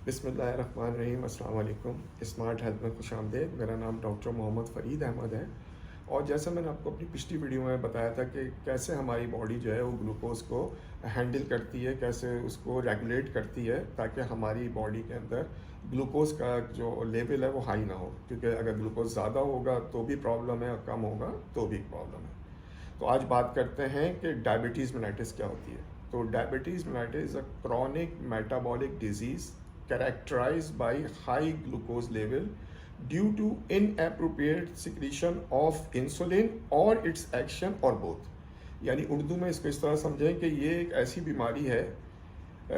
बिस्मिल्लाहिर्रहमानिर्रहीम, अस्सलाम वालेकुम। स्मार्ट हेल्थ में खुश आमदीद। मेरा नाम डॉक्टर मोहम्मद फ़रीद अहमद है। और जैसा मैंने आपको अपनी पिछली वीडियो में बताया था कि कैसे हमारी बॉडी जो है वो ग्लूकोज़ को हैंडल करती है, कैसे उसको रेगुलेट करती है ताकि हमारी बॉडी के अंदर ग्लूकोज़ का जो लेवल है वो हाई ना हो, क्योंकि अगर ग्लूकोज़ ज़्यादा होगा तो भी प्रॉब्लम है और कम होगा तो भी प्रॉब्लम है। तो आज बात करते हैं कि डायबिटीज़ मेलाइटिस क्या होती है। तो diabetes mellitus is a chronic metabolic disease characterized by high glucose level due to inappropriate secretion of insulin or its action or both। यानी उर्दू में इसको इस तरह समझें कि ये एक ऐसी बीमारी है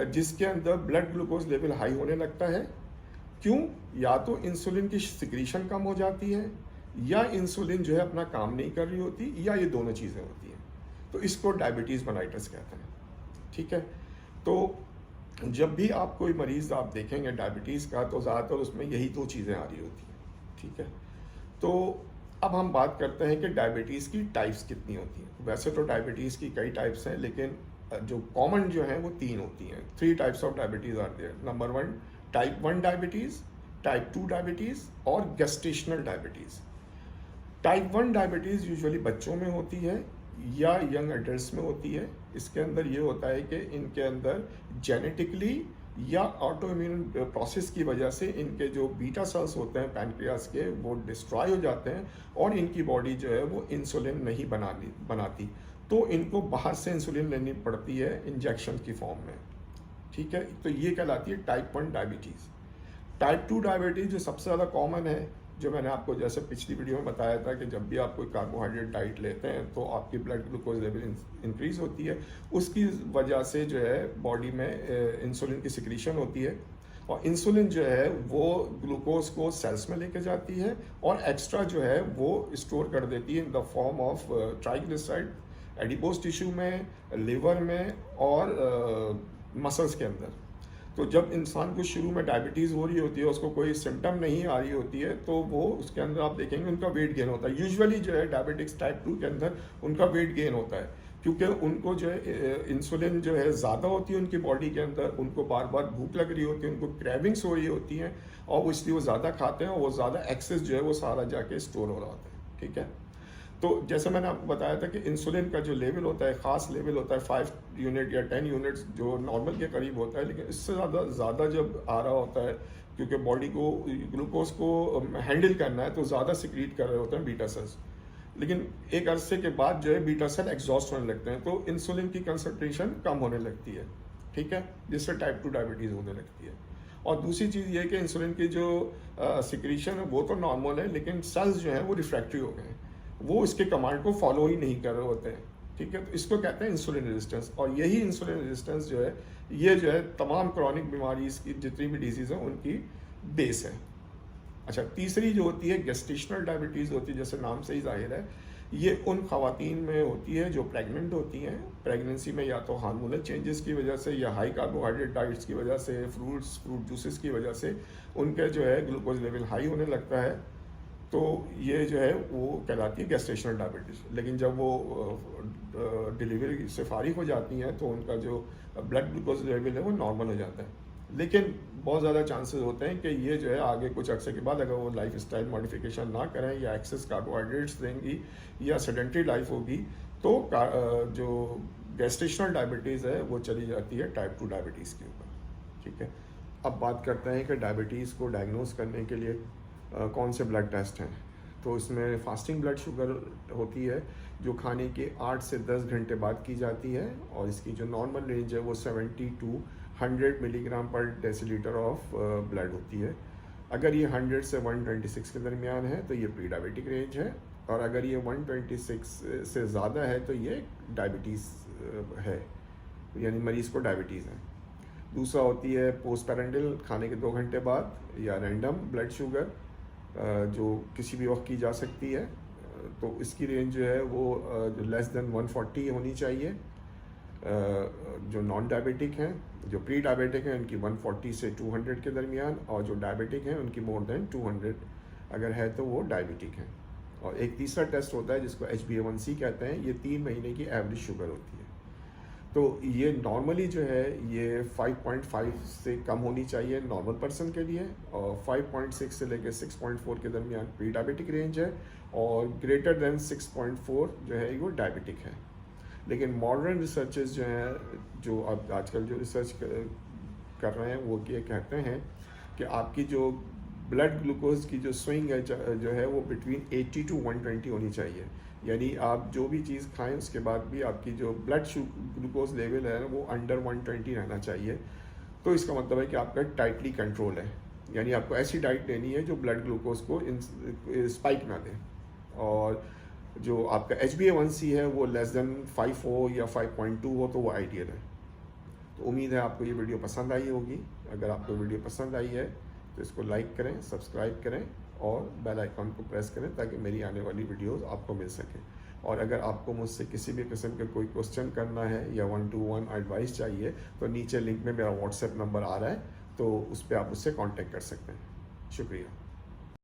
जिसके अंदर ब्लड ग्लूकोज लेवल हाई होने लगता है। क्यों? या तो इंसुलिन की सिक्रीशन कम हो जाती है, या इंसुलिन जो है अपना काम नहीं कर रही होती, या ये दोनों चीज़ें होती हैं। तो इसको डायबिटीज़ मेलाइटिस कहते हैं। ठीक है। तो जब भी आप कोई मरीज़ आप देखेंगे डायबिटीज़ का, तो ज़्यादातर उसमें यही दो चीज़ें आ रही होती हैं। ठीक है। तो अब हम बात करते हैं कि डायबिटीज़ की टाइप्स कितनी होती हैं। वैसे तो डायबिटीज़ की कई टाइप्स हैं, लेकिन जो कॉमन जो हैं वो तीन होती हैं। 3 types of diabetes are there. Number 1 type 1 diabetes, type 2 diabetes और gestational diabetes. Type 1 diabetes usually बच्चों में होती है या यंग एडल्ट्स में होती है। इसके अंदर ये होता है कि इनके अंदर जेनेटिकली या ऑटो इम्यून प्रोसेस की वजह से इनके जो बीटा सेल्स होते हैं पैनक्रियास के, वो डिस्ट्रॉय हो जाते हैं और इनकी बॉडी जो है वो इंसुलिन नहीं बनाती, तो इनको बाहर से इंसुलिन लेनी पड़ती है इंजेक्शन की फॉर्म में। ठीक है। तो ये कहलाती है टाइप 1 डायबिटीज़। टाइप 2 डायबिटीज़ जो सबसे ज़्यादा कॉमन है, जो मैंने आपको जैसे पिछली वीडियो में बताया था कि जब भी आप कोई कार्बोहाइड्रेट डाइट लेते हैं तो आपकी ब्लड ग्लूकोज लेवल इंक्रीज होती है। उसकी वजह से जो है बॉडी में इंसुलिन की सिक्रीशन होती है, और इंसुलिन जो है वो ग्लूकोज को सेल्स में लेके जाती है और एक्स्ट्रा जो है वो स्टोर कर देती है in the form of triglyceride adipose tissue में, लिवर में और मसल्स के अंदर। तो जब इंसान को शुरू में डायबिटीज़ हो रही होती है, उसको कोई सिम्टम नहीं आ रही होती है, तो वो उसके अंदर आप देखेंगे उनका वेट गेन होता है। यूजुअली जो है डायबिटिक्स टाइप 2 के अंदर उनका वेट गेन होता है, क्योंकि उनको जो है इंसुलिन जो है ज़्यादा होती है उनकी बॉडी के अंदर, उनको बार बार भूख लग रही होती है, उनको क्रेविंग्स हो रही होती हैं, और वो इसलिए वो ज़्यादा खाते हैं और वो ज़्यादा एक्सेस जो है वो सारा जाके स्टोर हो रहा होता है। ठीक है। तो जैसे मैंने आपको बताया था कि इंसुलिन का जो लेवल होता है, ख़ास लेवल होता है 5 यूनिट या 10 यूनिट्स, जो नॉर्मल के करीब होता है, लेकिन इससे ज़्यादा जब आ रहा होता है, क्योंकि बॉडी को ग्लूकोज को हैंडल करना है, तो ज़्यादा सिक्रीट कर रहे होते हैं बीटा सेल्स। लेकिन एक अरसे के बाद जो है बीटा सेल एग्जॉस्ट होने लगते हैं, तो इंसुलिन की कंसनट्रेशन कम होने लगती है। ठीक है। जिससे टाइप 2 डायबिटीज़ होने लगती है। और दूसरी चीज़ ये है कि इंसुलिन की जो सिक्रीशन है वो तो नॉर्मल है, लेकिन सेल्स जो हैं वो रिफ्रैक्टरी हो गए हैं, वो इसके कमांड को फॉलो ही नहीं कर रहे होते हैं। ठीक है। तो इसको कहते हैं इंसुलिन रेजिस्टेंस, और यही इंसुलिन रेजिस्टेंस जो है ये जो है तमाम क्रॉनिक बीमारीज की जितनी भी डिजीज़ हैं उनकी बेस है। अच्छा, तीसरी जो होती है गेस्टेशनल डायबिटीज़ होती है, जैसे नाम से ही जाहिर है, ये उन खवातीन में होती है जो प्रेग्नेंट होती हैं। प्रेगनेंसी में या तो हार्मोनल चेंजेस की वजह से, या हाई कार्बोहाइड्रेट डाइट्स की वजह से, फ्रूट जूसेस की वजह से उनके जो है ग्लूकोज लेवल हाई होने लगता है, तो ये जो है वो कहलाती है गेस्टेशनल डायबिटीज़। लेकिन जब वो डिलीवरी से फारिग हो जाती हैं तो उनका जो ब्लड ग्लूकोज लेवल है वो नॉर्मल हो जाता है। लेकिन बहुत ज़्यादा चांसेस होते हैं कि ये जो है आगे कुछ अरसे के बाद, अगर वो लाइफ स्टाइल मॉडिफिकेशन ना करें या एक्सेस कार्बोहाइड्रेट्स देंगी या सेडेंटरी लाइफ होगी, तो जो गेस्टेशनल डायबिटीज़ है वो चली जाती है टाइप 2 डायबिटीज़ के ऊपर। ठीक है। अब बात करते हैं कि डायबिटीज़ को डायग्नोस करने के लिए कौन से ब्लड टेस्ट हैं। तो इसमें फास्टिंग ब्लड शुगर होती है, जो खाने के 8 से 10 घंटे बाद की जाती है, और इसकी जो नॉर्मल रेंज है वो 70 टू 100 मिलीग्राम पर डेसीलीटर ऑफ ब्लड होती है। अगर ये 100 से 126 के दरमियान है तो ये प्री डायबिटिक रेंज है, और अगर ये 126 से ज़्यादा है तो ये डायबिटीज़ है, यानी मरीज़ को डायबिटीज़ है। दूसरा होती है पोस्ट पैरेंटल, खाने के 2 घंटे बाद, या रैंडम ब्लड शुगर, जो किसी भी वक्त की जा सकती है। तो इसकी रेंज जो है वो जो लेस देन 140 होनी चाहिए। जो नॉन डायबिटिक हैं, जो प्री डायबिटिक हैं, उनकी 140 से 200 के दरमियान, और जो डायबिटिक हैं उनकी मोर देन 200 अगर है तो वो डायबिटिक हैं। और एक तीसरा टेस्ट होता है जिसको HbA1c कहते हैं, ये 3 महीने की एवरेज शुगर होती है। तो ये नॉर्मली जो है ये 5.5 से कम होनी चाहिए नॉर्मल पर्सन के लिए, और 5.6 से लेकर 6.4 के दरमियान प्री डायबिटिक रेंज है, और ग्रेटर देन 6.4 जो है वो डायबिटिक है। लेकिन मॉडर्न रिसर्चेस जो हैं, जो अब आजकल जो रिसर्च कर रहे हैं, वो ये कहते हैं कि आपकी जो ब्लड ग्लूकोज की जो स्विंग है जो है वो बिटवीन 80 टू 120 होनी चाहिए। यानी आप जो भी चीज़ खाएं उसके बाद भी आपकी जो ब्लड ग्लूकोज लेवल है वो अंडर 120 रहना चाहिए। तो इसका मतलब है कि आपका टाइटली कंट्रोल है, यानी आपको ऐसी डाइट लेनी है जो ब्लड ग्लूकोज को स्पाइक ना दे। और जो आपका HbA1c है वो लेस देन 5 हो या 5.2 हो तो वो आइडियल है। तो उम्मीद है आपको ये वीडियो पसंद आई होगी। अगर आपको वीडियो पसंद आई है तो इसको लाइक करें, सब्सक्राइब करें और बेल आइकन को प्रेस करें ताकि मेरी आने वाली वीडियोस आपको मिल सकें। और अगर आपको मुझसे किसी भी किस्म का कोई क्वेश्चन करना है या 1-to-1 एडवाइस चाहिए तो नीचे लिंक में मेरा व्हाट्सएप नंबर आ रहा है, तो उस पर आप उससे कांटेक्ट कर सकते हैं। शुक्रिया।